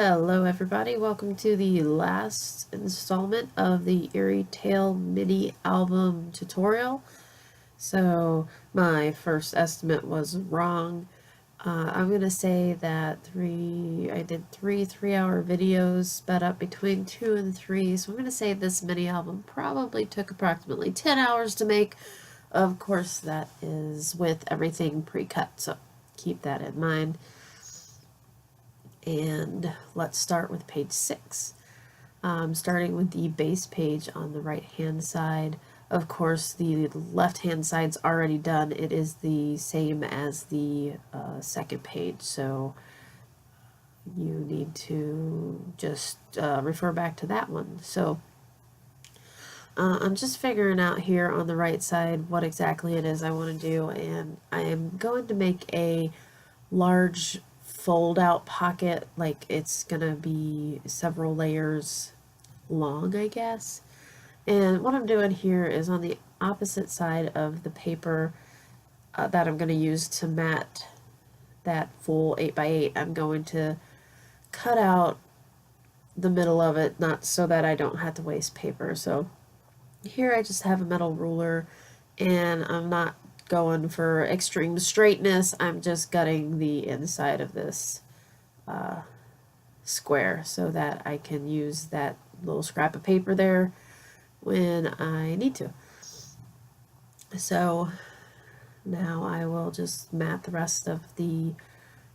Hello everybody, welcome to the last installment of the Eerie Tale mini album tutorial. So my first estimate was wrong. I'm going to say that I did three 3-hour videos sped up between 2 and 3, so I'm going to say this mini album probably took approximately 10 hours to make. Of course that is with everything pre-cut, so keep that in mind. And let's start with page 6. Starting with the base page on the right hand side. Of course, the left hand side's already done. It is the same as the second page, so you need to just refer back to that one. So I'm just figuring out here on the right side what exactly it is I want to do, and I am going to make a large fold out pocket, like it's gonna be several layers long, I guess. And what I'm doing here is on the opposite side of the paper that I'm going to use to mat that full 8x8, I'm going to cut out the middle of it, not so that I don't have to waste paper. So here I just have a metal ruler, and I'm not going for extreme straightness. I'm just gutting the inside of this square so that I can use that little scrap of paper there when I need to. So now I will just mat the rest of the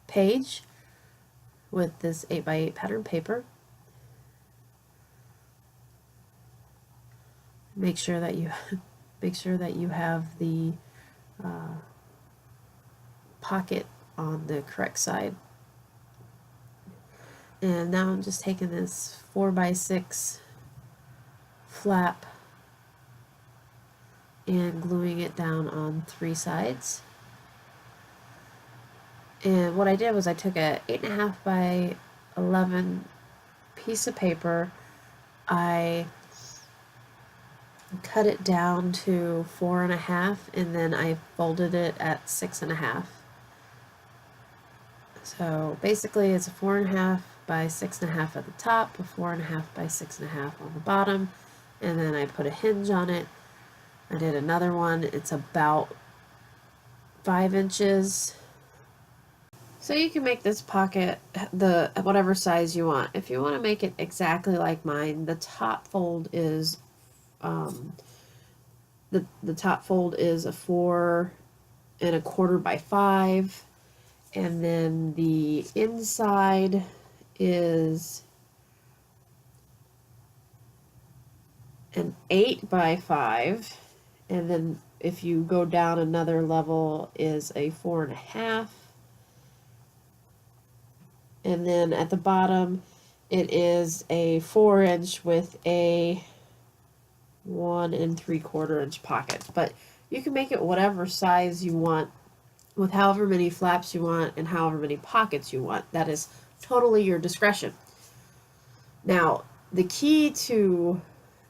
page with this 8x8 pattern paper. Make sure that you have the pocket on the correct side. And now I'm just taking this 4x6 flap and gluing it down on 3 sides. And what I did was I took a 8.5 by 11 piece of paper. I cut it down to 4.5, and then I folded it at 6.5. So basically it's a 4.5 by 6.5 at the top, a 4.5 by 6.5 on the bottom, and then I put a hinge on it. I did another one. It's about 5 inches. So you can make this pocket the whatever size you want. If you want to make it exactly like mine, the top fold is the top fold is a 4.25 by 5, and then the inside is an 8 by 5, and then if you go down another level is a 4.5, and then at the bottom it is a 4-inch with a 1 3/4 inch pocket. But you can make it whatever size you want with however many flaps you want and however many pockets you want. That is totally your discretion. Now, the key to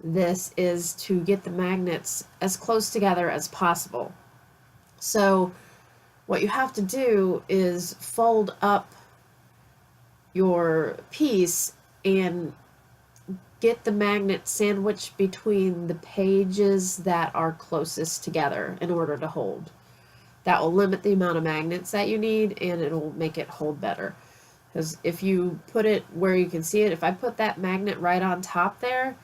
this is to get the magnets as close together as possible. So what you have to do is fold up your piece and get the magnet sandwiched between the pages that are closest together in order to hold. That will limit the amount of magnets that you need, and it will make it hold better. Because if you put it where you can see it, if I put that magnet right on top there,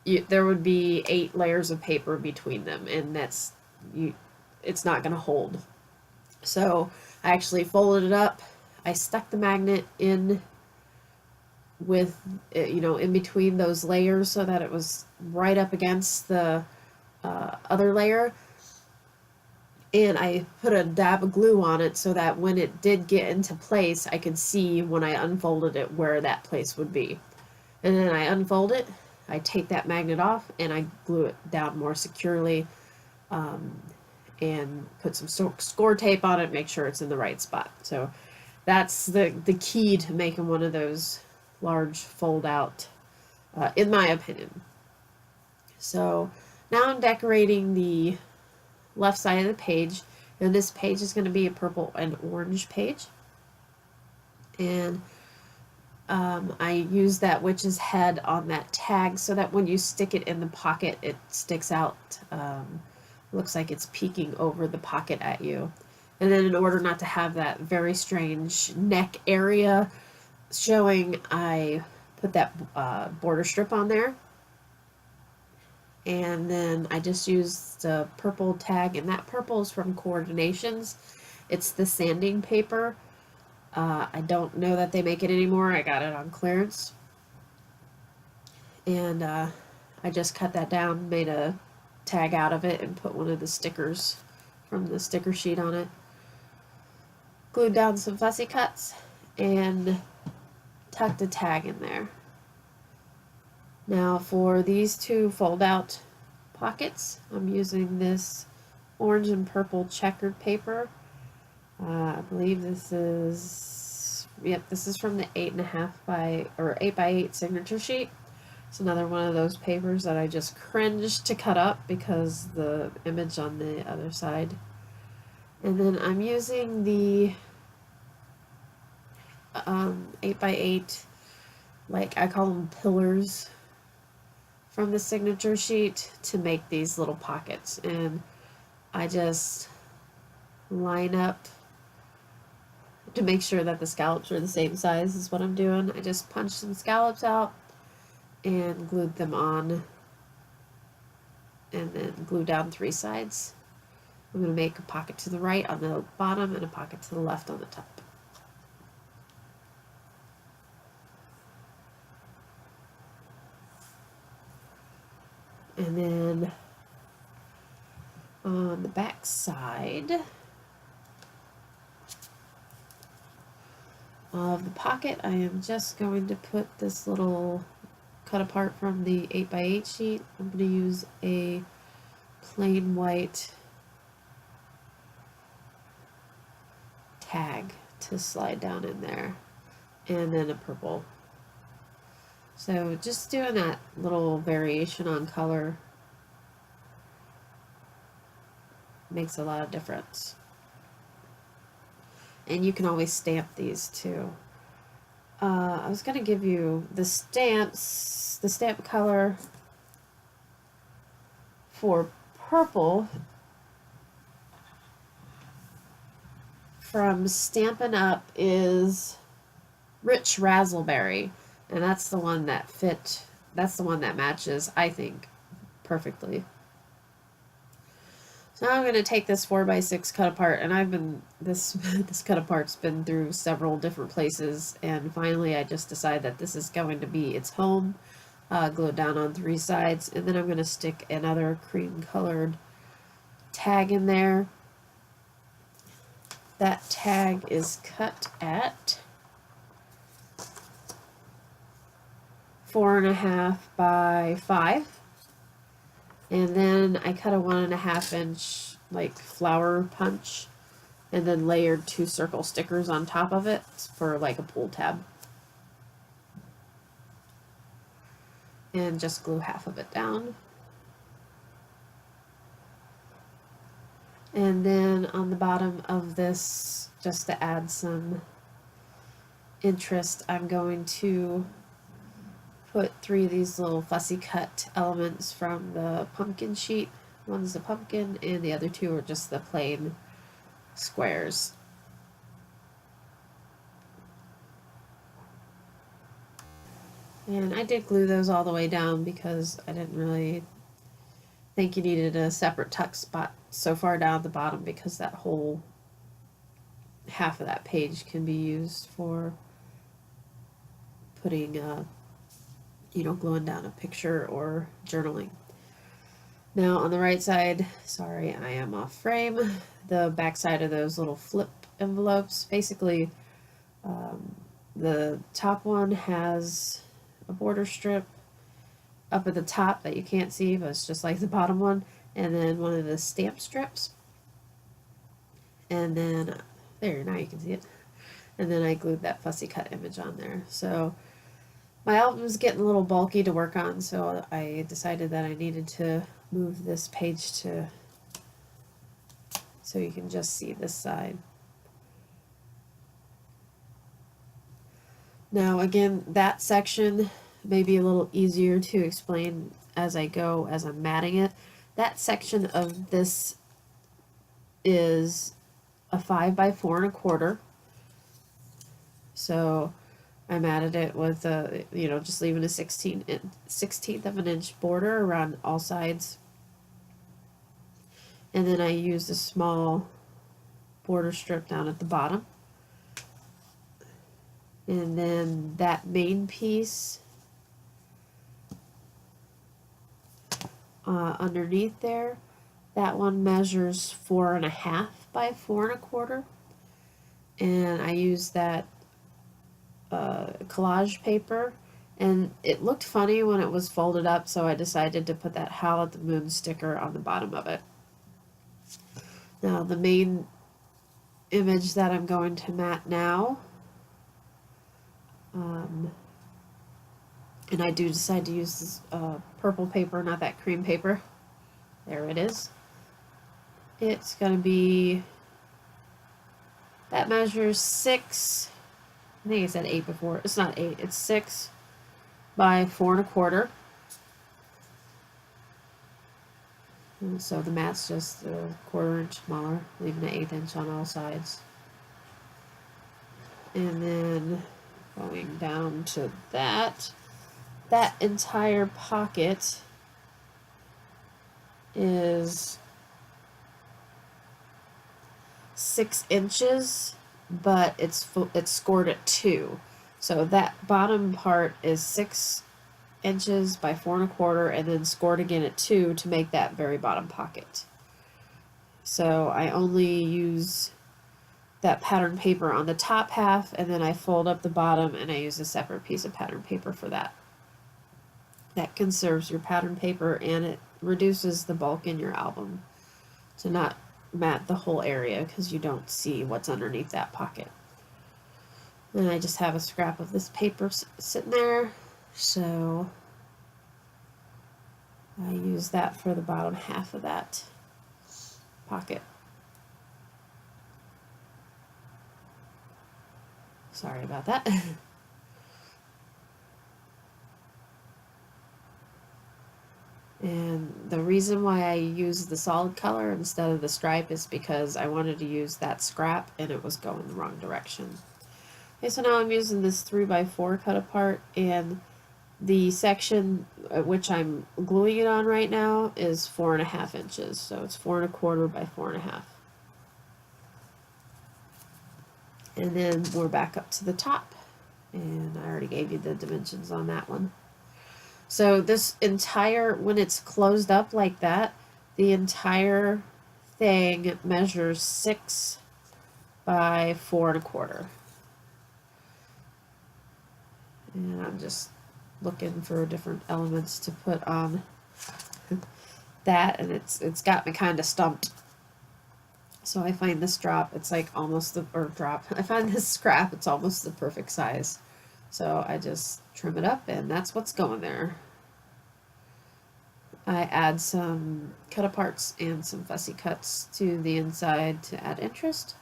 there would be 8 layers of paper between them, and it's not going to hold. So I actually folded it up. I stuck the magnet in with, in between those layers so that it was right up against the other layer. And I put a dab of glue on it so that when it did get into place, I could see when I unfolded it where that place would be. And then I unfold it, I take that magnet off, and I glue it down more securely, and put some score tape on it, make sure it's in the right spot. So that's the key to making one of those large fold out, in my opinion. So now I'm decorating the left side of the page, and this page is going to be a purple and orange page. And I use that witch's head on that tag so that when you stick it in the pocket, it sticks out. Looks like it's peeking over the pocket at you. And then in order not to have that very strange neck area showing, I put that border strip on there. And then I just used the purple tag, and that purple is from Coordinations. It's the sanding paper. I don't know that they make it anymore. I got it on clearance. And I just cut that down, made a tag out of it, and put one of the stickers from the sticker sheet on it. Glued down some fussy cuts and tucked a tag in there. Now for these two fold-out pockets, I'm using this orange and purple checkered paper. I believe this is, yep, this is from the 8.5 by, or 8 by 8 signature sheet. It's another one of those papers that I just cringed to cut up because the image on the other side. And then I'm using the 8 by 8, like I call them pillars, from the signature sheet to make these little pockets. And I just line up to make sure that the scallops are the same size as what I'm doing. I just punched some scallops out and glued them on, and then glue down 3 sides. I'm going to make a pocket to the right on the bottom and a pocket to the left on the top. And then on the back side of the pocket, I am just going to put this little cut apart from the 8 by 8 sheet. I'm going to use a plain white tag to slide down in there, and then a purple. So just doing that little variation on color makes a lot of difference. And you can always stamp these too. I was going to give you the stamps, the stamp color for purple from Stampin' Up! Is Rich Razzleberry, and that's the one that that's the one that matches, I think, perfectly. So now I'm going to take this 4x6 cut apart, and I've been, this cut apart's been through several different places, and finally I just decided that this is going to be its home. Glue it down on 3 sides, and then I'm going to stick another cream colored tag in there. That tag is cut at 4.5 by 5. And then I cut a 1.5 inch like flower punch, and then layered 2 circle stickers on top of it for like a pull tab. And just glue half of it down. And then on the bottom of this, just to add some interest, I'm going to put 3 of these little fussy cut elements from the pumpkin sheet. One's the pumpkin, and the other 2 are just the plain squares. And I did glue those all the way down because I didn't really think you needed a separate tuck spot so far down at the bottom, because that whole half of that page can be used for putting, you know, gluing down a picture or journaling. Now on the right side, sorry, I am off frame, the back side of those little flip envelopes, basically the top one has a border strip up at the top that you can't see, but it's just like the bottom one, and then one of the stamp strips, and then there, now you can see it, and then I glued that fussy cut image on there. So my album was getting a little bulky to work on, so I decided that I needed to move this page to so you can just see this side. Now again, that section may be a little easier to explain as I go, as I'm matting it. That section of this is a 5 by 4 1/4. So I matted it with a, just leaving a 16th of an inch border around all sides. And then I used a small border strip down at the bottom. And then that main piece underneath there, that one measures 4.5 by 4 1/4. And I used that collage paper, and it looked funny when it was folded up, so I decided to put that Howl at the Moon sticker on the bottom of it. Now the main image that I'm going to mat now, and I do decide to use this purple paper, not that cream paper. There it is. It's going to be, that measures 6, I think I said 8 before. It's not 8, it's 6 by 4 1/4. And so the mat's just a 1/4 inch smaller, leaving an 1/8 inch on all sides. And then going down to that entire pocket is 6 inches, but it's scored at 2. So that bottom part is 6 inches by 4 1/4, and then scored again at 2 to make that very bottom pocket. So I only use that pattern paper on the top half, and then I fold up the bottom and I use a separate piece of pattern paper for that. That conserves your pattern paper, and it reduces the bulk in your album to not mat the whole area because you don't see what's underneath that pocket. And I just have a scrap of this paper sitting there, so I use that for the bottom half of that pocket. Sorry about that. And the reason why I used the solid color instead of the stripe is because I wanted to use that scrap and it was going the wrong direction. Okay, so now I'm using this 3 by 4 cut apart, and the section which I'm gluing it on right now is 4.5 inches. So it's 4 1/4 by 4.5. And then we're back up to the top, and I already gave you the dimensions on that one. So this entire, when it's closed up like that, the entire thing measures 6 by 4 1/4. And I'm just looking for different elements to put on that, and it's got me kind of stumped. So I find this drop, it's like almost the, or drop, I find this scrap, it's almost the perfect size. So I just trim it up, and that's what's going there. I add some cut aparts and some fussy cuts to the inside to add interest.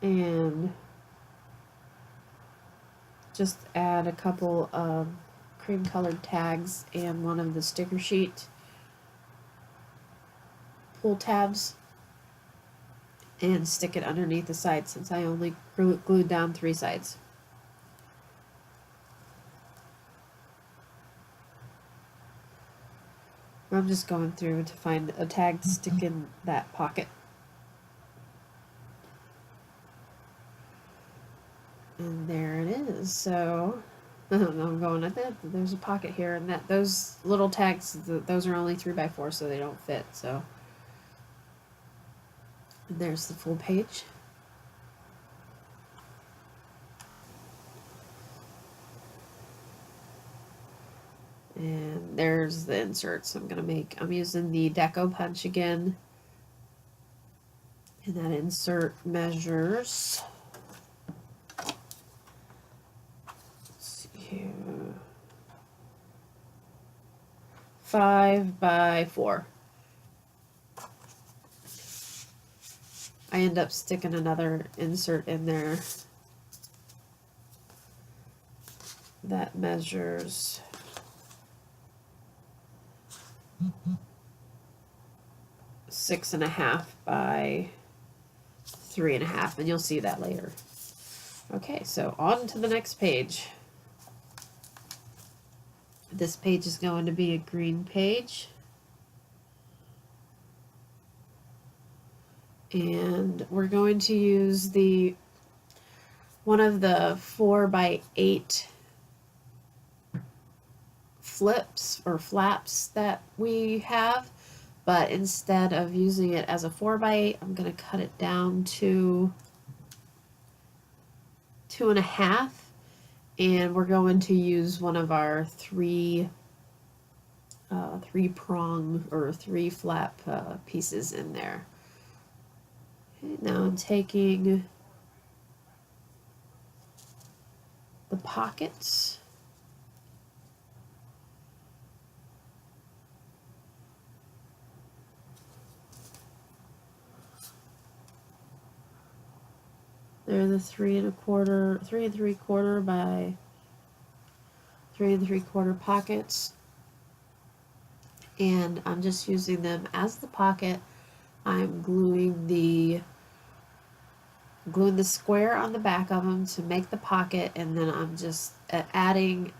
And just add a couple of cream colored tags and one of the sticker sheet pull tabs, and stick it underneath the side since I only glued down 3 sides. I'm just going through to find a tag to stick in that pocket. And there it is. So I'm going at that. There's a pocket here, and that those little tags, those are only 3 by 4, so they don't fit. So and there's the full page. And there's the inserts I'm gonna make. I'm using the Deco punch again, and that insert measures 5 by 4. I end up sticking another insert in there that measures 6.5 by 3.5, and you'll see that later. Okay, so on to the next page. This page is going to be a green page. And we're going to use one of the 4 by 8 flips or flaps that we have, but instead of using it as a 4 by 8, I'm going to cut it down to 2.5, and we're going to use one of our three prong or 3 flap pieces in there. Okay, now I'm taking the pockets. They're the 3 3/4 by 3 3/4 pockets, and I'm just using them as the pocket. I'm gluing the square on the back of them to make the pocket, and then I'm just adding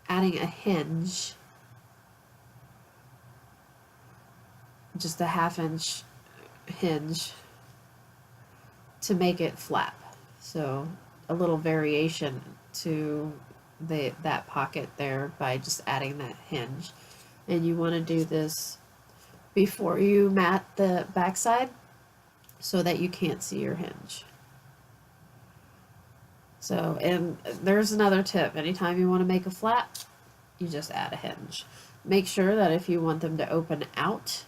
a hinge, just a 1/2 inch hinge to make it flap. So a little variation to that pocket there by just adding that hinge. And you want to do this before you mat the backside so that you can't see your hinge. So, and there's another tip. Anytime you want to make a flap, you just add a hinge. Make sure that if you want them to open out,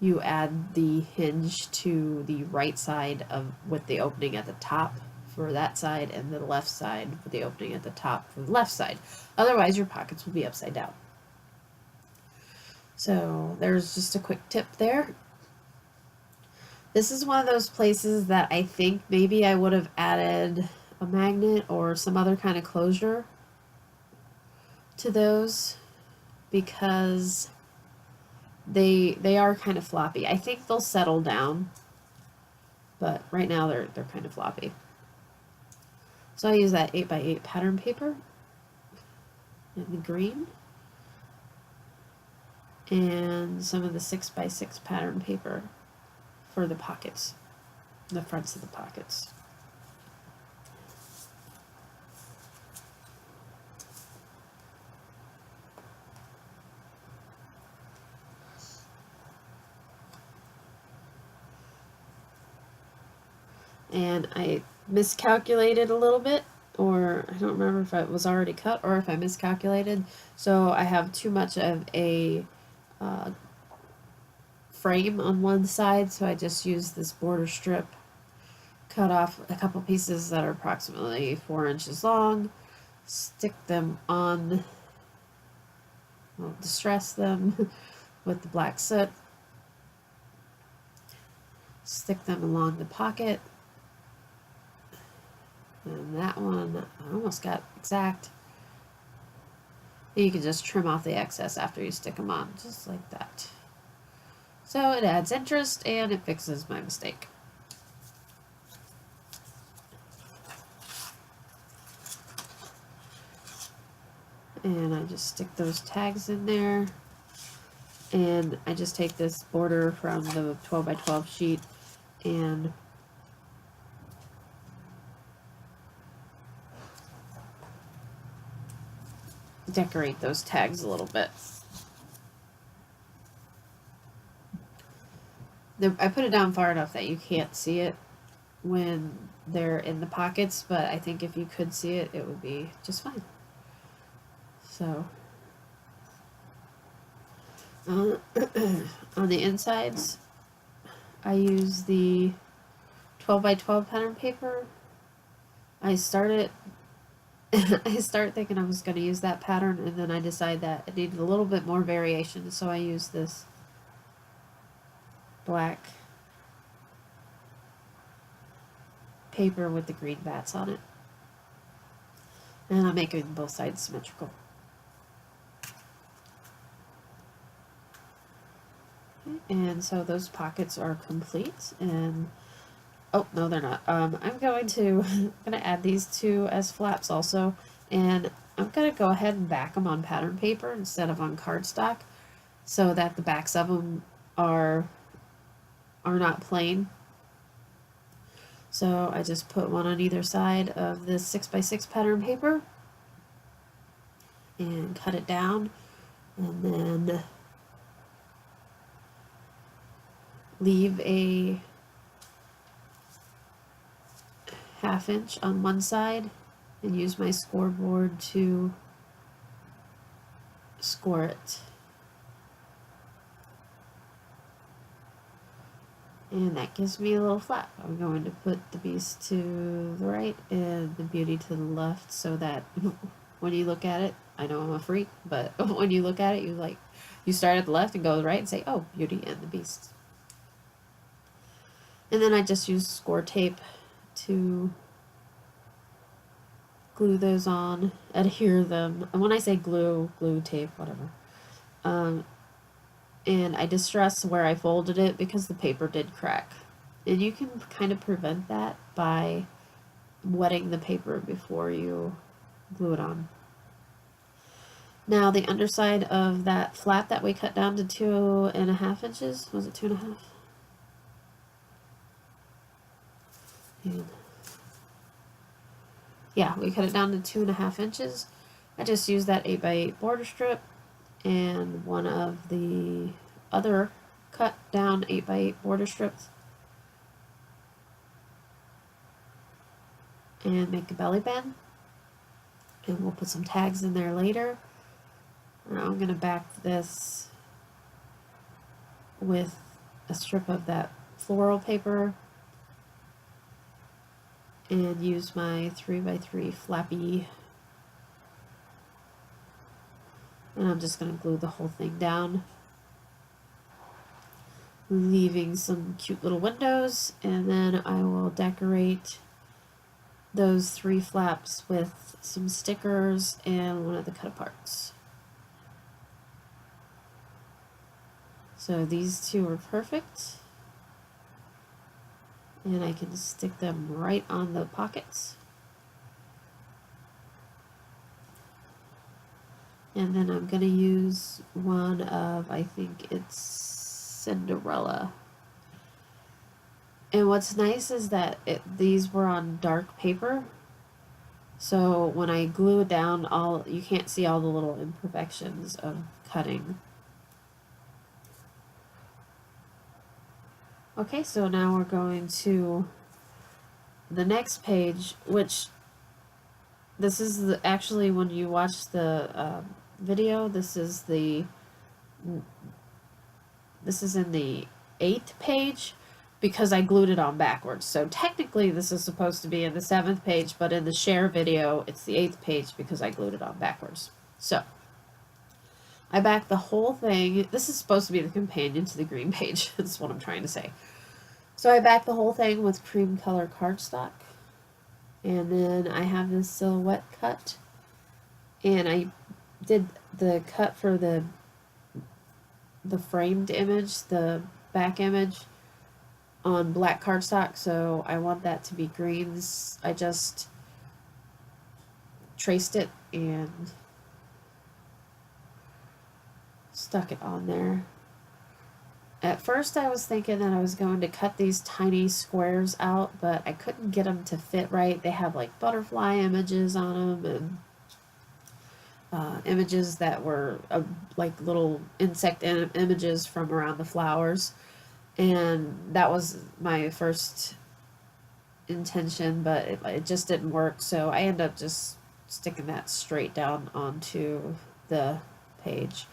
you add the hinge to the right side with the opening at the top for that side, and the left side with the opening at the top for the left side. Otherwise, your pockets will be upside down. So there's just a quick tip there. This is one of those places that I think maybe I would have added a magnet or some other kind of closure to those, because they are kind of floppy. I think they'll settle down, but right now they're kind of floppy. So I use that 8 by 8 pattern paper in the green, and some of the 6 by 6 pattern paper for the pockets, the fronts of the pockets. And I miscalculated a little bit, or I don't remember if it was already cut or if I miscalculated. So I have too much of a frame on one side, so I just used this border strip, cut off a couple pieces that are approximately 4 inches long, stick them on, well, distress them with the black soot, stick them along the pocket. And that one, I almost got exact. You can just trim off the excess after you stick them on, just like that. So it adds interest and it fixes my mistake. And I just stick those tags in there. And I just take this border from the 12 by 12 sheet and decorate those tags a little bit. I put it down far enough that you can't see it when they're in the pockets, but I think if you could see it, it would be just fine. So on the insides, I use the 12 by 12 pattern paper. I start it I started thinking I was going to use that pattern, and then I decided that it needed a little bit more variation, so I used this black paper with the green bats on it. And I'm making both sides symmetrical. And so those pockets are complete, and oh no, they're not. I'm going to add these two as flaps also, and I'm gonna go ahead and back them on pattern paper instead of on cardstock, so that the backs of them are not plain. So I just put one on either side of this 6x6 pattern paper and cut it down, and then leave a 1/2 inch on one side and use my scoreboard to score it. And that gives me a little flap. I'm going to put the beast to the right and the beauty to the left, so that when you look at it, I know I'm a freak, but when you look at it, you start at the left and go to the right and say, oh, Beauty and the Beast. And then I just use score tape to glue those on, adhere them. And when I say glue tape, whatever. And I distress where I folded it because the paper did crack. And you can kind of prevent that by wetting the paper before you glue it on. Now the underside of that flap that we cut down to 2.5 inches, was it 2.5? Yeah, we cut it down to 2.5 inches. I just used that 8x8 border strip and one of the other cut down 8x8 border strips, and make a belly band, and we'll put some tags in there later. Now I'm going to back this with a strip of that floral paper and use my 3x3 flappy, and I'm just going to glue the whole thing down, leaving some cute little windows, and then I will decorate those 3 flaps with some stickers and one of the cut aparts. So these two are perfect, and I can stick them right on the pockets. And then I'm going to use one of, I think it's Cinderella. And what's nice is that these were on dark paper, so when I glue it down, you can't see all the little imperfections of cutting. Okay, so now we're going to the next page, which this is actually, when you watch the video, this is in the 8th page, because I glued it on backwards. So technically this is supposed to be in the 7th page, but in the share video it's the 8th page because I glued it on backwards. So I backed the whole thing. This is supposed to be the companion to the green page. That's what I'm trying to say. So I backed the whole thing with cream color cardstock, and then I have this silhouette cut, and I did the cut for the framed image, the back image, on black cardstock, so I want that to be greens. I just traced it and stuck it on there. At first I was thinking that I was going to cut these tiny squares out, but I couldn't get them to fit right. They have like butterfly images on them, and images that were like little insect images from around the flowers. And that was my first intention, but it just didn't work, so I ended up just sticking that straight down onto the page.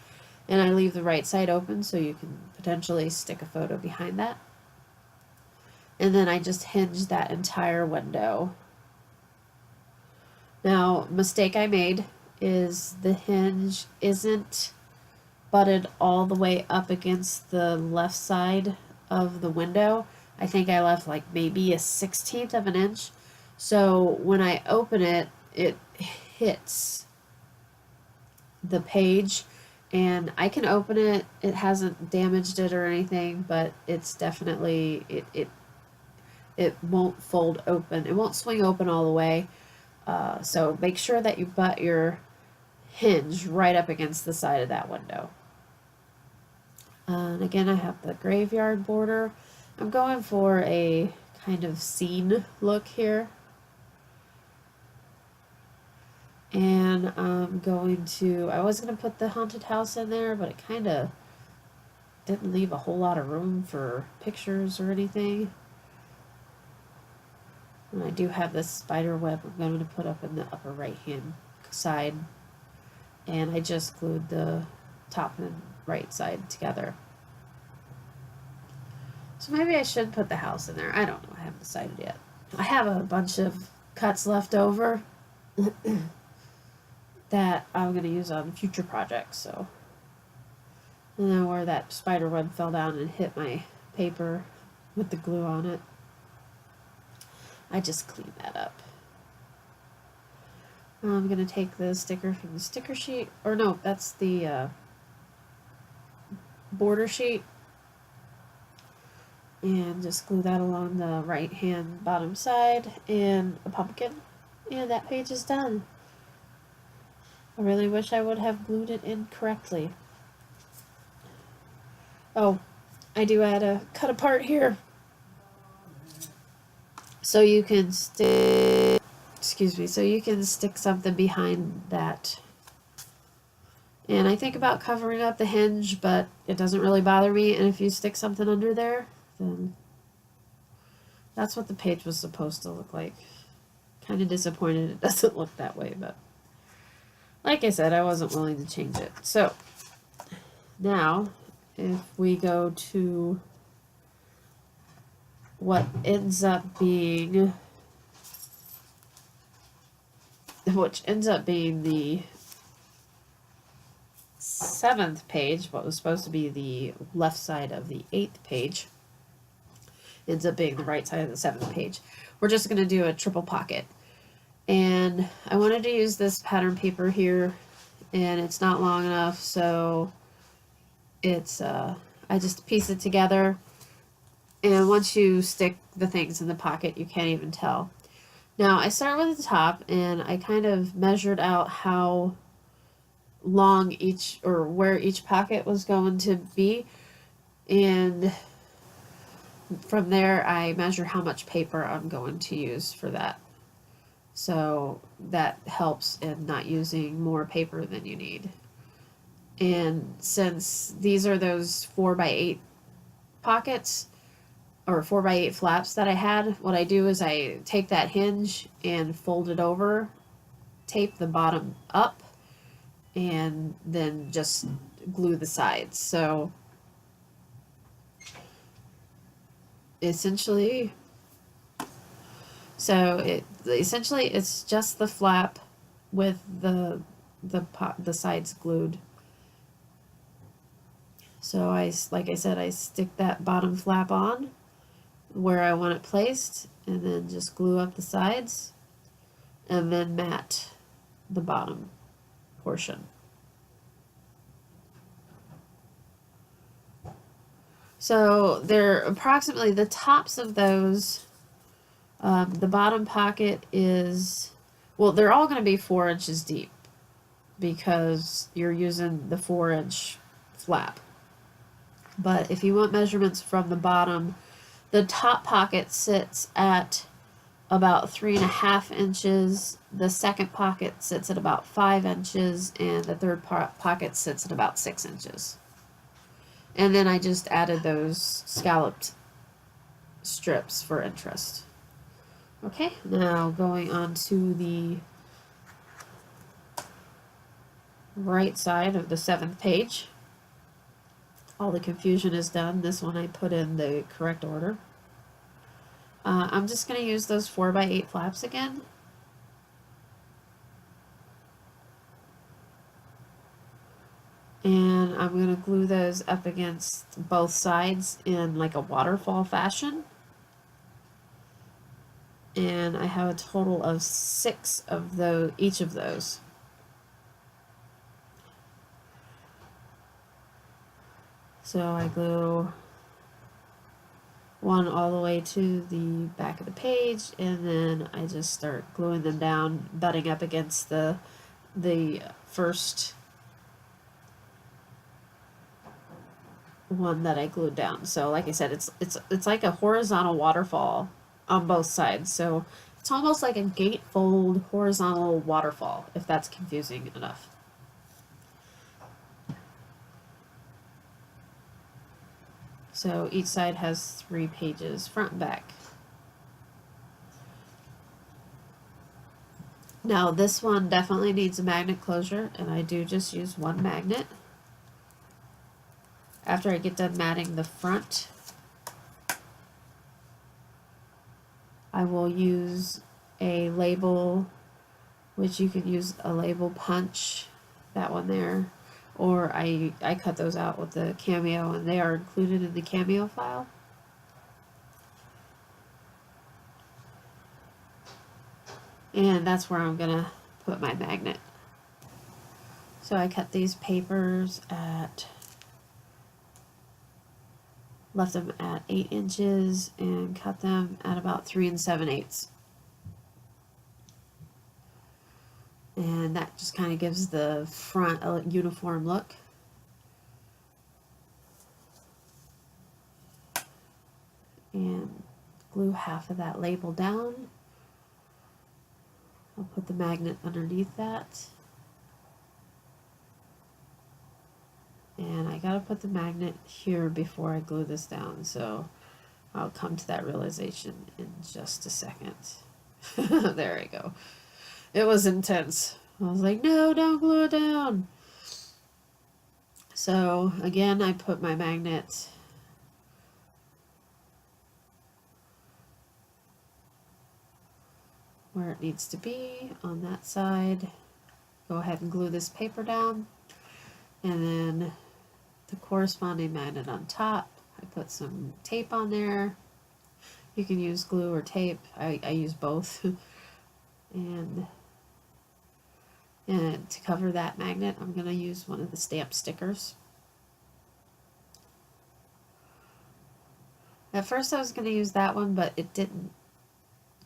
And I leave the right side open so you can potentially stick a photo behind that. And then I just hinge that entire window Now, mistake I made is the hinge isn't butted all the way up against the left side of the window. I think I left like maybe a 1/16 of an inch. So when I open it, it hits the page, and I can open it. It hasn't damaged it or anything, but it's definitely it won't fold open. It won't swing open all the way. So make sure that you butt your hinge right up against the side of that window. And again, I have the graveyard border. I'm going for a kind of scene look here. And I'm going to, I was going to put the haunted house in there, but it kind of didn't leave a whole lot of room for pictures or anything. And I do have this spider web I'm going to put up in the upper right hand side. And I just glued the top and right side together. So maybe I should put the house in there. I don't know. I haven't decided yet. I have a bunch of cuts left over that I'm going to use on future projects. So, and then where that spider web fell down and hit my paper with the glue on it, I just cleaned that up. I'm going to take the sticker from the sticker sheet, or no, that's the border sheet, and just glue that along the right hand bottom side and a pumpkin, and that page is done. I really wish I would have glued it in correctly. Oh, I do add a cut apart here, so you can stick, so you can stick something behind that. And I think about covering up the hinge, but it doesn't really bother me. And if you stick something under there, then that's what the page was supposed to look like. Kind of disappointed it doesn't look that way, but like I said, I wasn't willing to change it. So now, if we go to what ends up being, which ends up being the 7th page, what was supposed to be the left side of the 8th page, ends up being the right side of the 7th page. We're just going to do a triple pocket. And I wanted to use this pattern paper here, and it's not long enough, so it's, I just piece it together, and once you stick the things in the pocket, you can't even tell. Now, I start with the top, and I kind of measured out how long each, or where each pocket was going to be, and from there I measure how much paper I'm going to use for that. So that helps in not using more paper than you need. And since these are those 4x8 pockets, or 4x8 flaps that I had, what I do is I take that hinge and fold it over, tape the bottom up, and then just glue the sides. So essentially it's just the flap with the sides glued. So like I said, I stick that bottom flap on where I want it placed, and then just glue up the sides, and then mat the bottom portion. So they're approximately the tops of those. The bottom pocket is, well, they're all going to be 4 inches deep because you're using the 4-inch flap. But if you want measurements from the bottom, the top pocket sits at about 3.5 inches. The second pocket sits at about 5 inches, and the third pocket sits at about 6 inches. And then I just added those scalloped strips for interest. Okay, now going on to the right side of the 7th page. All the confusion is done. This one I put in the correct order. I'm just going to use those 4x8 flaps again. And I'm going to glue those up against both sides in like a waterfall fashion. And I have a total of 6 of those, each of those. So I glue one all the way to the back of the page, and then I just start gluing them down, butting up against the first one that I glued down. So like I said, it's like a horizontal waterfall on both sides. So it's almost like a gatefold horizontal waterfall, if that's confusing enough. So each side has 3 pages, front and back. Now this one definitely needs a magnet closure, and I do just use one magnet. After I get done matting the front, I will use a label, which you can use a label punch, that one there, or I cut those out with the Cameo, and they are included in the Cameo file. And that's where I'm gonna put my magnet. So I cut these papers left them at 8 inches and cut them at about 3 7/8. And that just kind of gives the front a uniform look. And glue half of that label down. I'll put the magnet underneath that. And I gotta put the magnet here before I glue this down, so I'll come to that realization in just a second. There I go. It was intense. I was like, no, don't glue it down. So again, I put my magnet where it needs to be on that side. Go ahead and glue this paper down, and then the corresponding magnet on top. I put some tape on there. You can use glue or tape. I use both. and to cover that magnet, I'm going to use one of the stamp stickers. At first I was going to use that one, but it didn't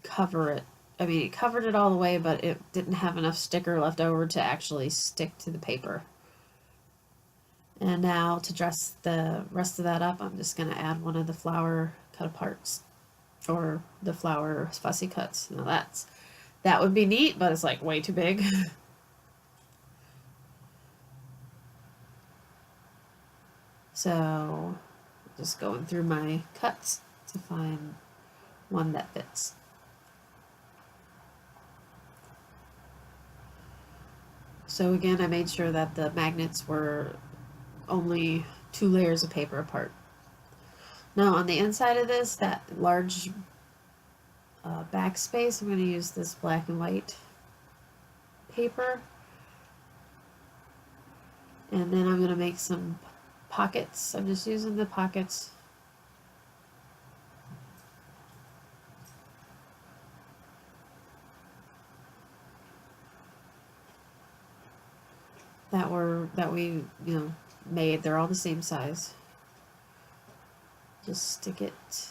cover it. I mean, it covered it all the way, but it didn't have enough sticker left over to actually stick to the paper. And now to dress the rest of that up, I'm just going to add one of the flower cut aparts, or the flower fussy cuts. Now that would be neat, but it's like way too big. So just going through my cuts to find one that fits. So again, I made sure that the magnets were only 2 layers of paper apart. Now on the inside of this, that large backspace, I'm going to use this black and white paper. And then I'm going to make some pockets. I'm just using the pockets that we made. They're all the same size. Just stick it.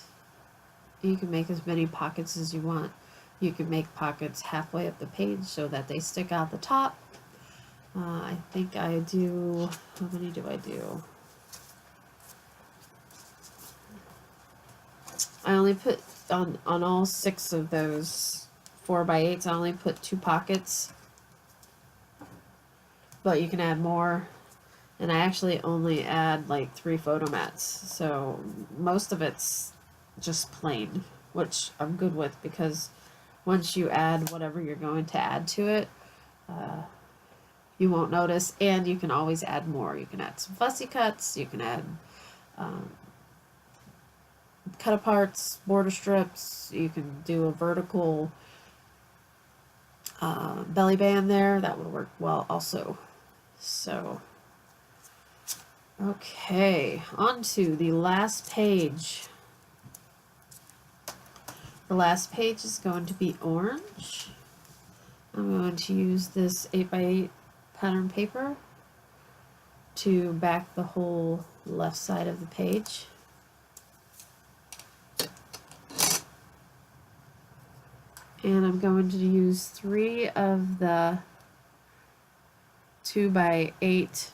You can make as many pockets as you want. You can make pockets halfway up the page so that they stick out the top. I think I do, how many do I do? I only put on all 6 of those 4x8s, I only put 2 pockets, but you can add more. And I actually only add like 3 photo mats, so most of it's just plain, which I'm good with, because once you add whatever you're going to add to it, you won't notice, and you can always add more. You can add some fussy cuts, you can add cut aparts, border strips, you can do a vertical belly band there. That would work well also. So Okay, on to the last page. The last page is going to be orange. I'm going to use this 8x8 pattern paper to back the whole left side of the page. And I'm going to use 3 of the 2x8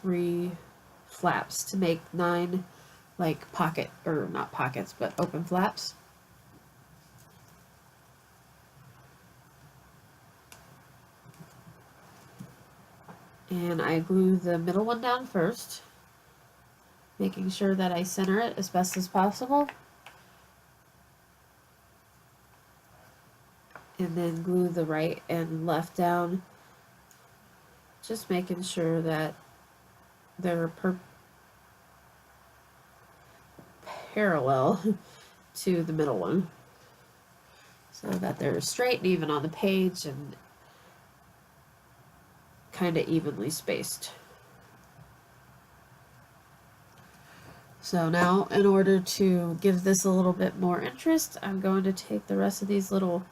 3 flaps to make 9 like pocket, or not pockets, but open flaps. And I glue the middle one down first, making sure that I center it as best as possible. And then glue the right and left down, just making sure that they're parallel to the middle one, so that they're straight and even on the page and kind of evenly spaced. So now, in order to give this a little bit more interest, I'm going to take the rest of these little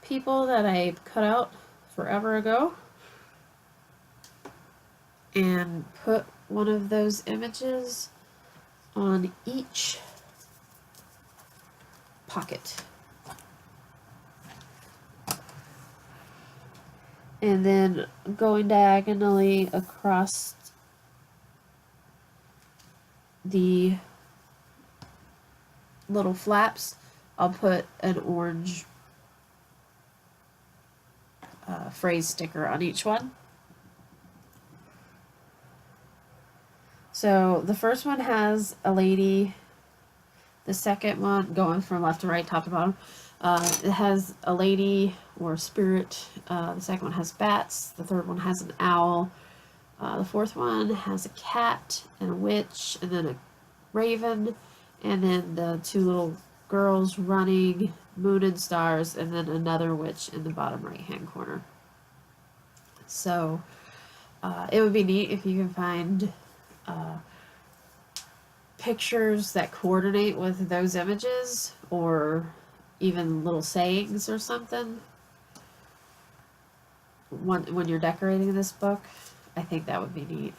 people that I cut out forever ago and put one of those images on each pocket. And then going diagonally across the little flaps, I'll put an orange phrase sticker on each one. So the first one has a lady, the second one, going from left to right, top to bottom, it has a lady or spirit, the second one has bats, the third one has an owl, the fourth one has a cat and a witch, and then a raven, and then the 2 little girls running, moon and stars, and then another witch in the bottom right hand corner. So it would be neat if you can find pictures that coordinate with those images, or even little sayings or something when you're decorating this book. I think that would be neat.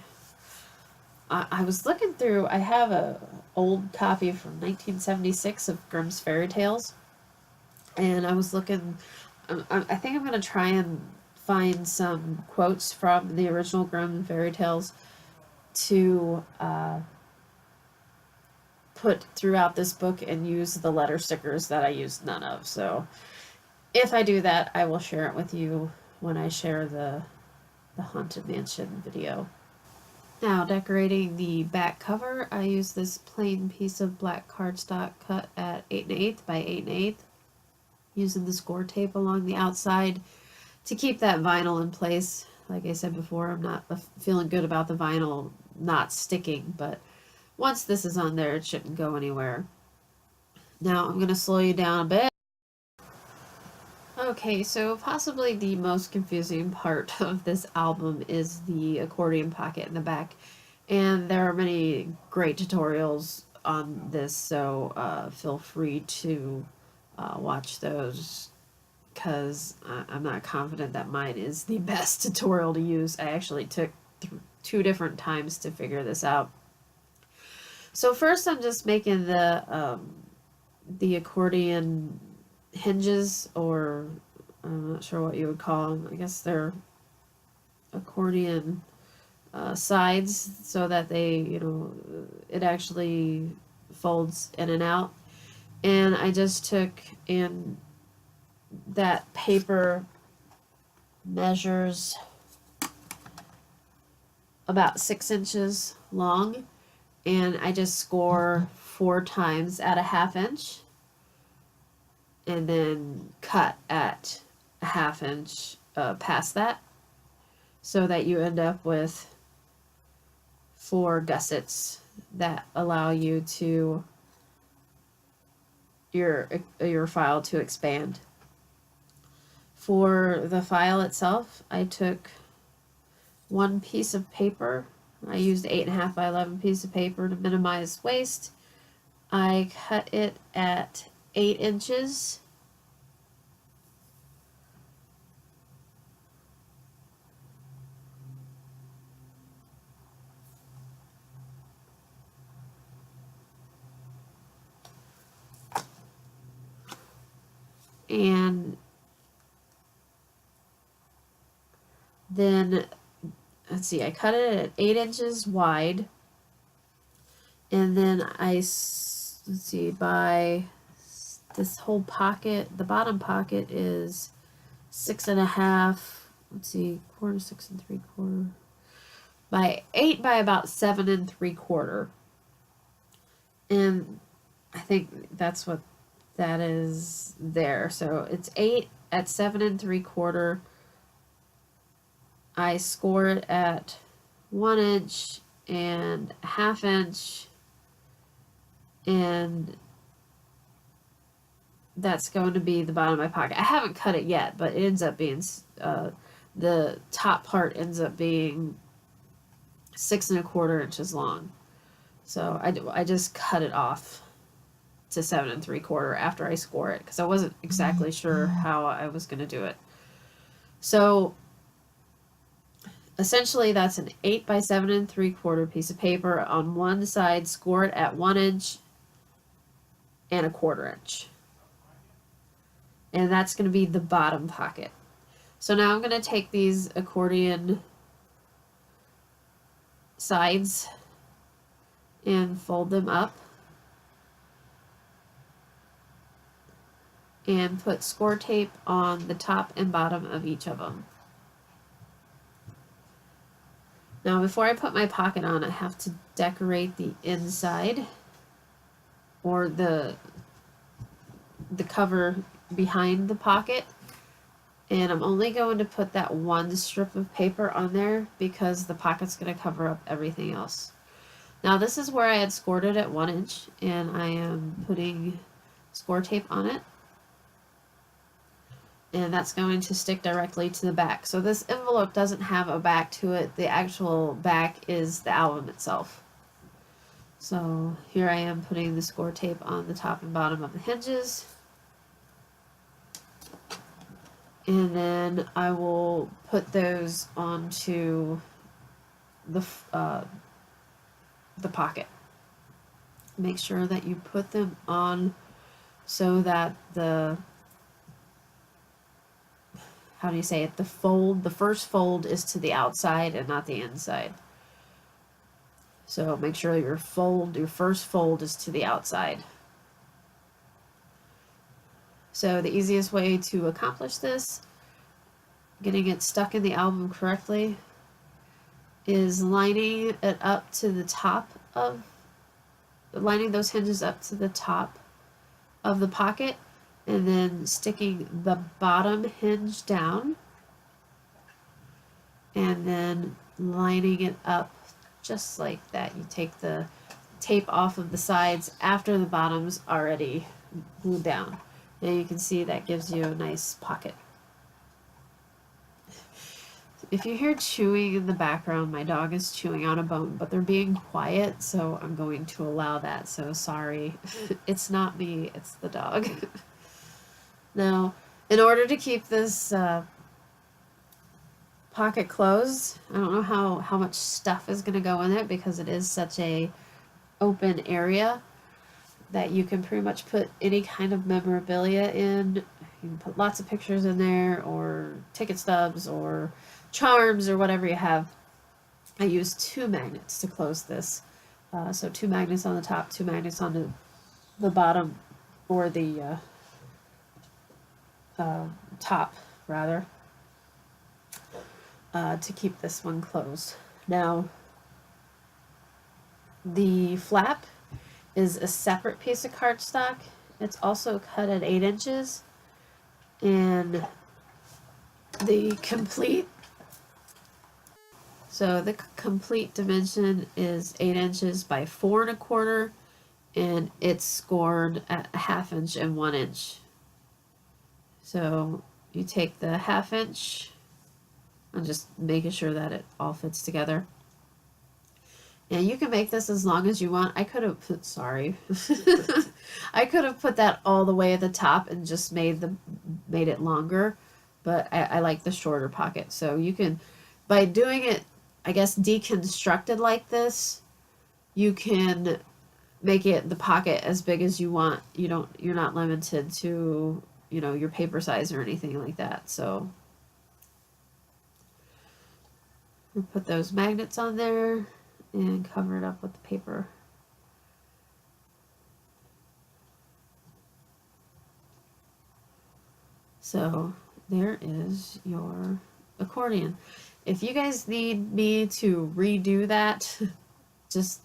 I was looking through, I have a old copy from 1976 of Grimm's Fairy Tales, and I was looking, I think I'm going to try and find some quotes from the original Grimm Fairy Tales to put throughout this book and use the letter stickers that I used none of. So if I do that, I will share it with you when I share the Haunted Mansion video. Now, decorating the back cover, I use this plain piece of black cardstock cut at 8 1/8 by 8 1/8, using the score tape along the outside to keep that vinyl in place. Like I said before, I'm not feeling good about the vinyl not sticking, but once this is on there, it shouldn't go anywhere. Now, I'm going to slow you down a bit. Okay, so possibly the most confusing part of this album is the accordion pocket in the back. And there are many great tutorials on this, so feel free to watch those, because I'm not confident that mine is the best tutorial to use. I actually took 2 different times to figure this out. So first I'm just making the accordion hinges, or I'm not sure what you would call them. I guess they're accordion sides, so that they, it actually folds in and out. And I just took in that paper measures about 6 inches long, and I just score 4 times at a 1/2 inch, and then cut at a 1/2 inch past that, so that you end up with 4 gussets that allow you to your file to expand. For the file itself, I took one piece of paper. I used 8.5 by 11 piece of paper to minimize waste. I cut it at 8 inches. And then, let's see, I cut it at 8 inches wide. And then let's see, by this whole pocket, the bottom pocket is 6.5, let's see, quarter, 6 3/4, by 8 by about 7 3/4. And I think that's what that is there. So it's 8 at 7 3/4. I score it at 1 inch and a half inch, and that's going to be the bottom of my pocket. I haven't cut it yet, but it ends up being, the top part ends up being 6 1/4 inches long. So I just cut it off to 7 3/4 after I score it, because I wasn't exactly sure how I was going to do it. So essentially that's an 8 by 7 3/4 piece of paper. On one side, score it at 1 inch and 1/4 inch. And that's going to be the bottom pocket. So now I'm going to take these accordion sides and fold them up and put score tape on the top and bottom of each of them. Now before I put my pocket on, I have to decorate the inside, or the cover behind the pocket. And I'm only going to put that one strip of paper on there because the pocket's going to cover up everything else. Now this is where I had scored it at 1 inch, and I am putting score tape on it. And that's going to stick directly to the back. So this envelope doesn't have a back to it. The actual back is the album itself. So here I am putting the score tape on the top and bottom of the hinges. And then I will put those onto the pocket. Make sure that you put them on so that the the first fold is to the outside and not the inside. So make sure your first fold is to the outside. So the easiest way to accomplish this, getting it stuck in the album correctly, is lining those hinges up to the top of the pocket, and then sticking the bottom hinge down, and then lining it up just like that. You take the tape off of the sides after the bottom's already glued down. And you can see that gives you a nice pocket. If you hear chewing in the background, my dog is chewing on a bone, but they're being quiet, so I'm going to allow that. So sorry. It's not me, it's the dog. Now, in order to keep this pocket closed, I don't know how much stuff is going to go in it, because it is such a open area that you can pretty much put any kind of memorabilia in. You can put lots of pictures in there, or ticket stubs, or charms, or whatever you have. I used 2 magnets to close this. So 2 magnets on the top, 2 magnets on the bottom, or the top, rather, to keep this one closed. Now, the flap is a separate piece of cardstock. It's also cut at 8 inches, and the complete dimension is 8 inches by 4 1/4, and it's scored at a 1/2 inch and 1 inch. So you take the 1/2 inch, I'm just making sure that it all fits together. And you can make this as long as you want. I could have put, sorry, I could have put that all the way at the top and just made it longer, but I like the shorter pocket. So you can, by doing it, I guess, deconstructed like this, you can make it the pocket as big as you want. You're not limited to, your paper size or anything like that. So we'll put those magnets on there and cover it up with the paper. So there is your accordion. If you guys need me to redo that, just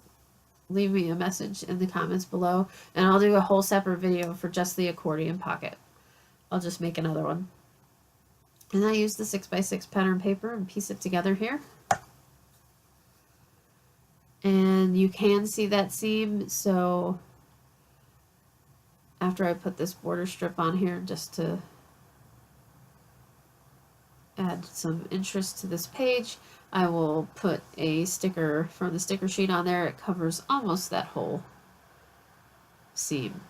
leave me a message in the comments below, and I'll do a whole separate video for just the accordion pocket. I'll just make another one. And I use the 6x6 pattern paper and piece it together here. And you can see that seam, so after I put this border strip on here, just to add some interest to this page, I will put a sticker from the sticker sheet on there. It covers almost that whole seam.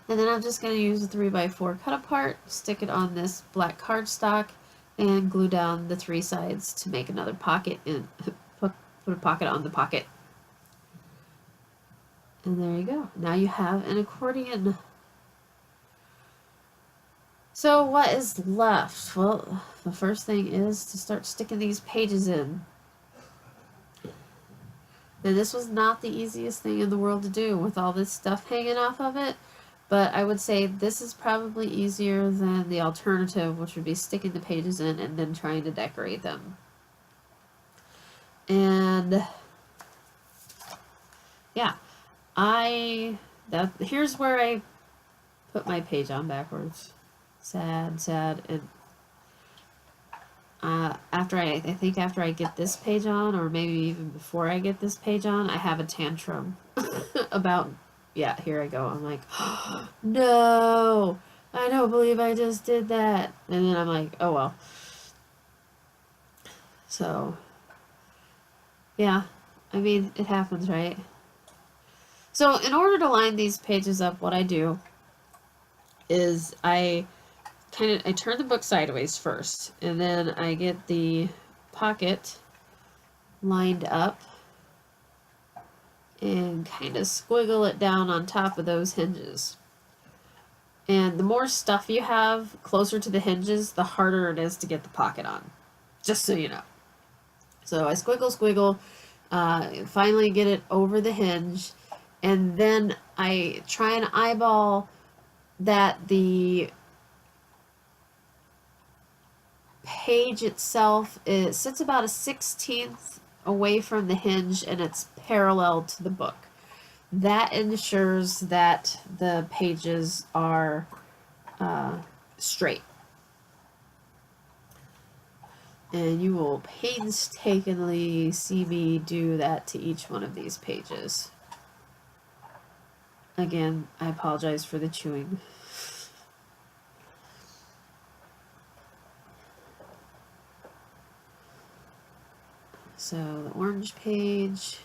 And then I'm just going to use a 3x4 cut apart, stick it on this black cardstock, and glue down the 3 sides to make another pocket and put a pocket on the pocket. And there you go. Now you have an accordion. So what is left? Well, the first thing is to start sticking these pages in. And this was not the easiest thing in the world to do with all this stuff hanging off of it, but I would say this is probably easier than the alternative, which would be sticking the pages in and then trying to decorate them. And yeah, here's where I put my page on backwards. Sad, and I think after I get this page on, or maybe even before I get this page on, I have a tantrum about, yeah, here I go. I'm like, oh, no, I don't believe I just did that. And then I'm like, oh well. So, yeah, I mean, it happens, right? So in order to line these pages up, what I do is I turn the book sideways first, and then I get the pocket lined up and kind of squiggle it down on top of those hinges. And the more stuff you have closer to the hinges, the harder it is to get the pocket on, just so you know. So I squiggle, finally get it over the hinge, and then I try and eyeball that the page itself sits about a 1/16 away from the hinge, and it's parallel to the book. That ensures that the pages are straight. And you will painstakingly see me do that to each one of these pages. Again, I apologize for the chewing. So the orange page,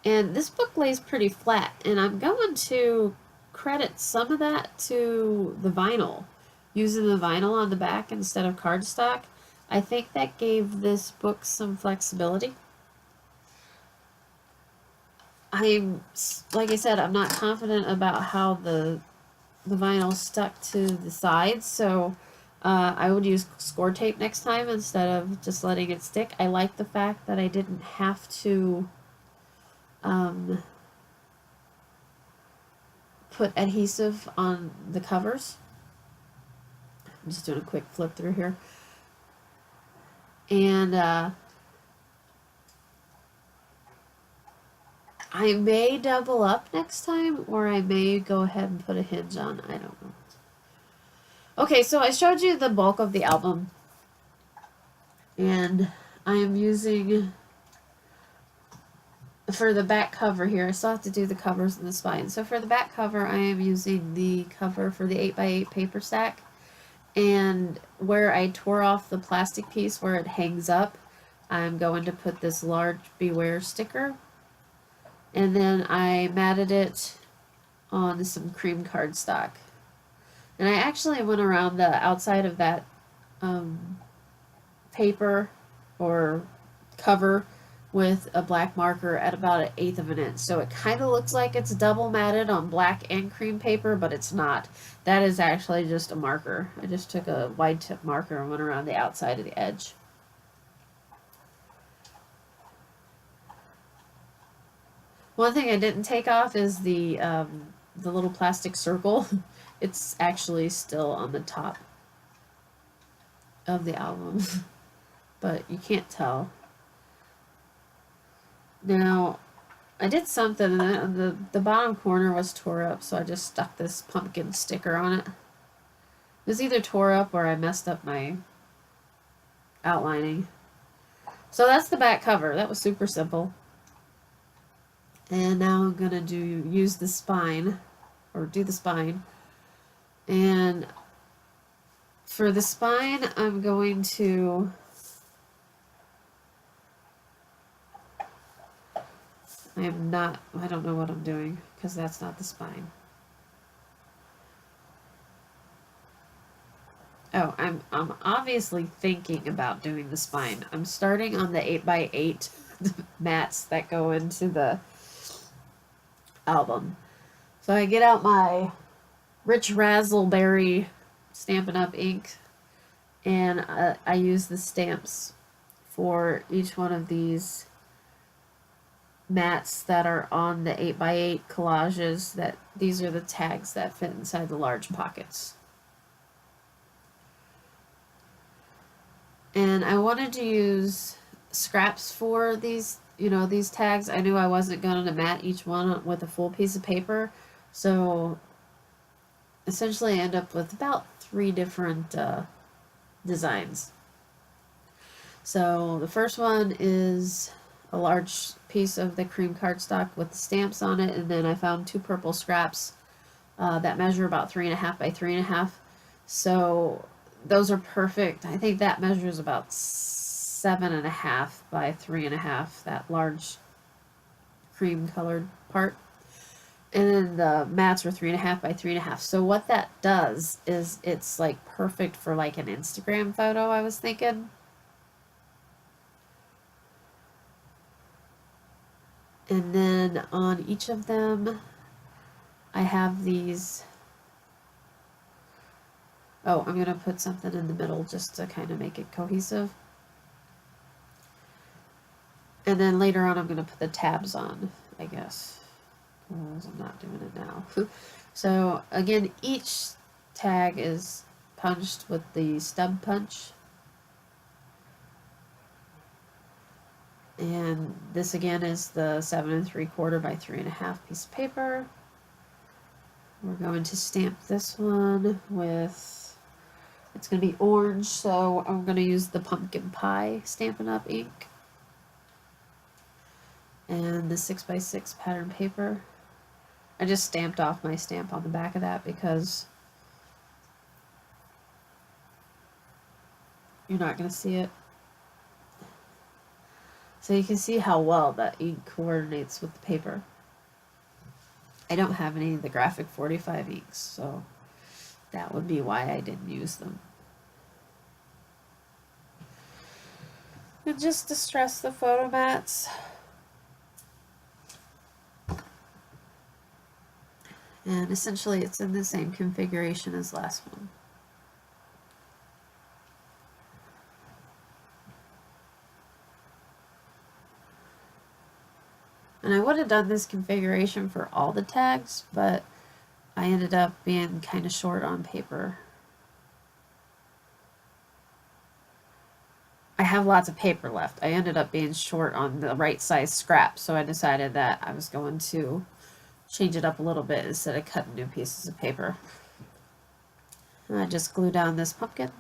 and this book lays pretty flat, and I'm going to credit some of that to the vinyl, using the vinyl on the back instead of cardstock. I think that gave this book some flexibility. Like I said, I'm not confident about how the vinyl stuck to the sides, so I would use score tape next time instead of just letting it stick. I like the fact that I didn't have to put adhesive on the covers. I'm just doing a quick flip through here. And I may double up next time, or I may go ahead and put a hinge on. I don't know. Okay, so I showed you the bulk of the album, and I am using for the back cover here, I still have to do the covers and the spine. So for the back cover, I am using the cover for the 8x8 paper stack. And where I tore off the plastic piece where it hangs up, I'm going to put this large Beware sticker. And then I matted it on some cream cardstock. And I actually went around the outside of that paper or cover with a black marker at about 1/8 of an inch. So it kind of looks like it's double matted on black and cream paper, but it's not. That is actually just a marker. I just took a wide tip marker and went around the outside of the edge. One thing I didn't take off is the little plastic circle. It's actually still on the top of the album, but you can't tell. Now, I did something, and the bottom corner was tore up, so I just stuck this pumpkin sticker on it. It was either tore up or I messed up my outlining. So that's the back cover. That was super simple. And now I'm gonna use the spine, or do the spine. And for the spine, I'm going to I don't know what I'm doing, because that's not the spine. Oh, I'm obviously thinking about doing the spine. I'm starting on the 8x8 mats that go into the album. So I get out my Rich Razzleberry Stampin' Up! Ink, and I use the stamps for each one of these mats that are on the 8x8 collages. That these are the tags that fit inside the large pockets. And I wanted to use scraps for these, these tags. I knew I wasn't going to mat each one with a full piece of paper, so essentially I end up with about 3 different designs. So the first one is a large piece of the cream cardstock with the stamps on it, and then I found 2 purple scraps that measure about 3.5 by 3.5. So those are perfect. I think that measures about 7.5 by 3.5, that large cream colored part. And then the mats were 3.5 by 3.5. So what that does is it's like perfect for like an Instagram photo, I was thinking. And then on each of them, I have these. Oh, I'm going to put something in the middle just to kind of make it cohesive. And then later on, I'm going to put the tabs on, I guess. Because I'm not doing it now. So, again, each tag is punched with the stub punch. And this again is the 7 3/4 by 3.5 piece of paper. We're going to stamp this one with, it's going to be orange, so I'm going to use the pumpkin pie Stampin' Up! Ink. And the 6x6 pattern paper. I just stamped off my stamp on the back of that because you're not going to see it. So you can see how well that ink coordinates with the paper. I don't have any of the graphic 45 inks, so that would be why I didn't use them. And just to stress the photo mats, and essentially it's in the same configuration as last one. And I would have done this configuration for all the tags, but I ended up being kind of short on paper. I have lots of paper left. I ended up being short on the right size scrap, so I decided that I was going to change it up a little bit instead of cutting new pieces of paper. And I just glue down this pumpkin.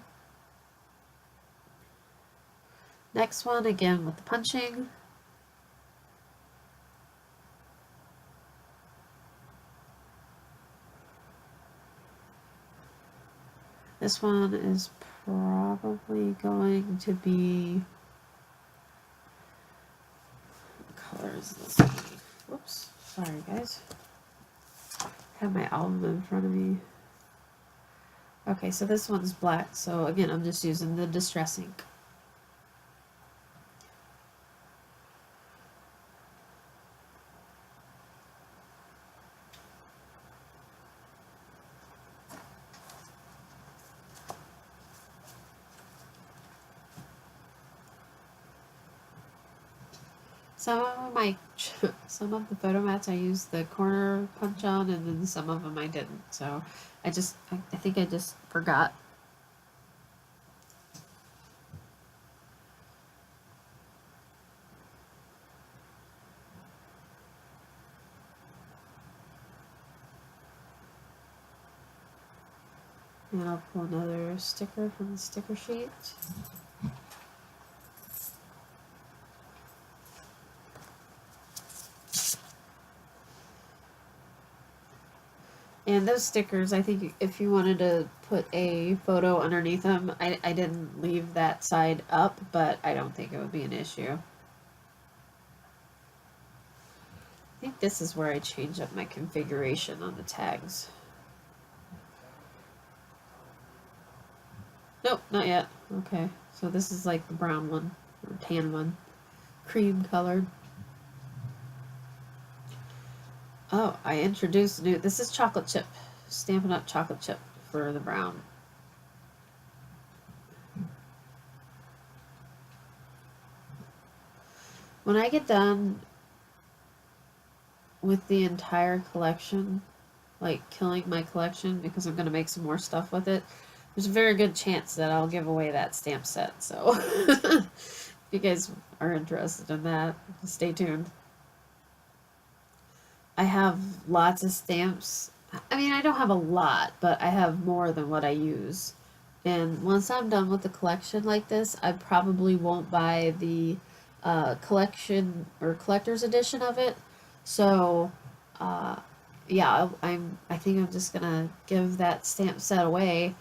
Next one, again with the punching. This one is probably going to be, what color is this one? Whoops, sorry guys. I have my album in front of me. Okay, so this one's black, so again, I'm just using the Distress ink. Some of the photo mats I used the corner punch on, and then some of them I didn't. So I think I just forgot. And I'll pull another sticker from the sticker sheet. And those stickers, I think if you wanted to put a photo underneath them, I didn't leave that side up, but I don't think it would be an issue. I think this is where I change up my configuration on the tags. Nope, not yet. Okay, so this is like the brown one, or tan one, cream colored. Oh, I introduced new, this is chocolate chip, Stampin' Up! Chocolate chip for the brown. When I get done with the entire collection, like killing my collection, because I'm going to make some more stuff with it, there's a very good chance that I'll give away that stamp set. So if you guys are interested in that, stay tuned. I have lots of stamps. I mean, I don't have a lot, but I have more than what I use. And once I'm done with the collection like this, I probably won't buy the collection or collector's edition of it. So, yeah, I think I'm just gonna give that stamp set away.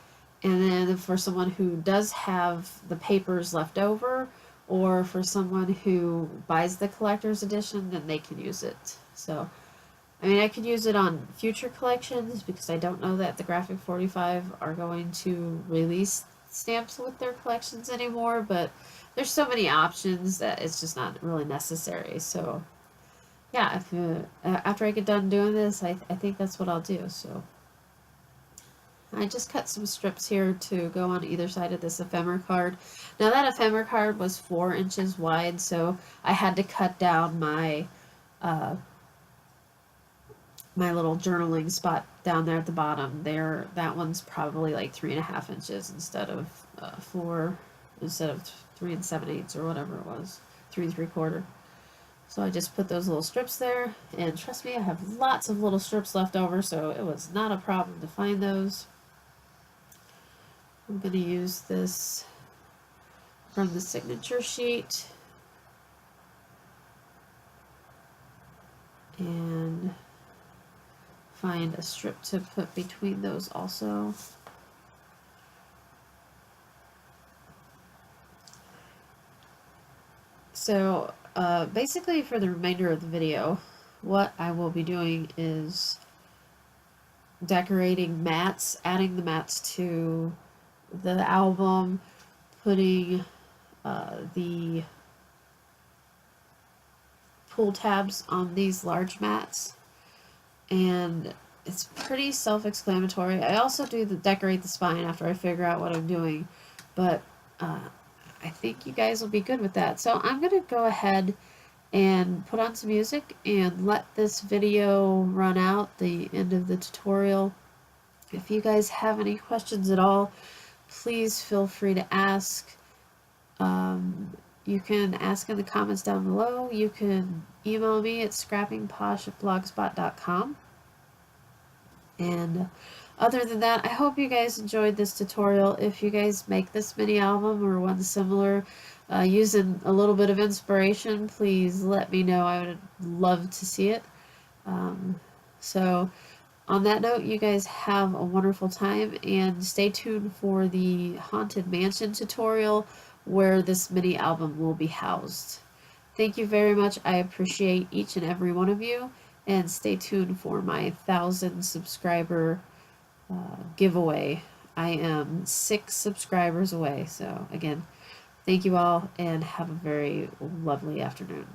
And then for someone who does have the papers left over, or for someone who buys the collector's edition, then they can use it. So, I mean, I could use it on future collections because I don't know that the Graphic 45 are going to release stamps with their collections anymore, but there's so many options that it's just not really necessary. So, yeah, if after I get done doing this, I think that's what I'll do. So, I just cut some strips here to go on either side of this ephemera card. Now, that ephemera card was 4 inches wide, so I had to cut down my my little journaling spot down there at the bottom there. That one's probably like 3.5 inches instead of 4, instead of 3 7/8 or whatever it was, 3 3/4. So I just put those little strips there, and trust me, I have lots of little strips left over, so it was not a problem to find those. I'm going to use this from the signature sheet, and find a strip to put between those also. So basically for the remainder of the video, what I will be doing is decorating mats, adding the mats to the album, putting the pull tabs on these large mats, and it's pretty self-explanatory. I also do decorate the spine after I figure out what I'm doing, but I think you guys will be good with that. So I'm going to go ahead and put on some music and let this video run out, the end of the tutorial. If you guys have any questions at all, please feel free to ask. You can ask in the comments down below. You can email me at scrappingposh@blogspot.com. And other than that, I hope you guys enjoyed this tutorial. If you guys make this mini album or one similar, using a little bit of inspiration, please let me know. I would love to see it. So On that note, you guys have a wonderful time, and stay tuned for the Haunted Mansion tutorial where this mini album will be housed. Thank you very much. I appreciate each and every one of you, and stay tuned for my 1,000 subscriber giveaway. I am 6 subscribers away, so again, thank you all, and have a very lovely afternoon.